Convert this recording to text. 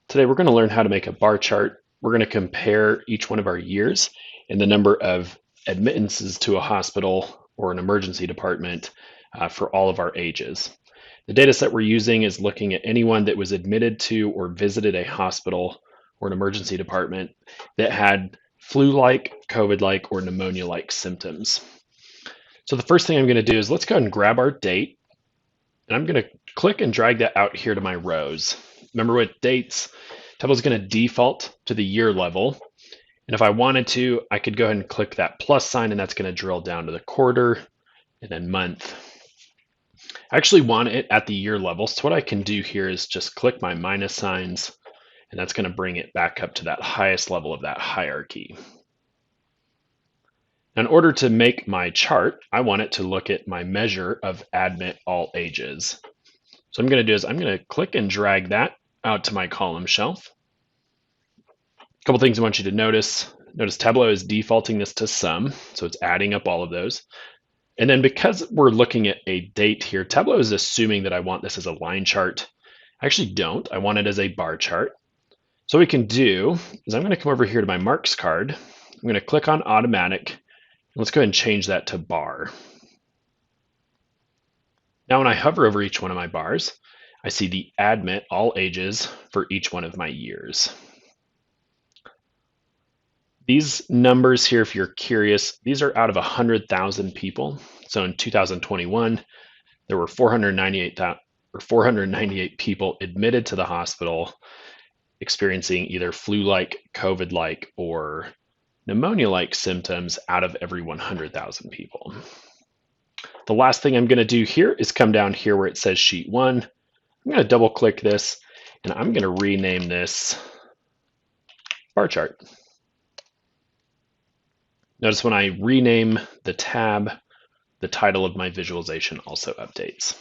Today we're going to learn how to make a bar chart. We're going to compare each one of our years and the number of admittances to a hospital or an emergency department for all of our ages. The data set we're using is looking at anyone that was admitted to or visited a hospital or an emergency department that had flu-like, COVID-like, or pneumonia-like symptoms. So the first thing I'm going to do is let's go ahead and grab our date, and I'm going to click and drag that out here to my rows. Remember, with dates, Tableau is going to default to the year level. And if I wanted to, I could go ahead and click that plus sign, and that's going to drill down to the quarter and then month. I actually want it at the year level. So what I can do here is just click my minus signs, and that's going to bring it back up to that highest level of that hierarchy. Now, in order to make my chart, I want it to look at my measure of admit all ages. So what I'm going to do is I'm going to click and drag that out to my column shelf. A couple things I want you to notice. Notice Tableau is defaulting this to sum, so it's adding up all of those. And then because we're looking at a date here, Tableau is assuming that I want this as a line chart. I actually don't. I want it as a bar chart. So what we can do is I'm going to come over here to my marks card. I'm going to click on automatic. Let's go ahead and change that to bar. Now when I hover over each one of my bars, I see the admit all ages for each one of my years. These numbers here, if you're curious, these are out of 100,000 people. So in 2021, there were 498 people admitted to the hospital experiencing either flu-like, COVID-like, or pneumonia-like symptoms out of every 100,000 people. The last thing I'm going to do here is come down here where it says sheet 1. I'm going to double click this, and I'm going to rename this bar chart. Notice when I rename the tab, the title of my visualization also updates.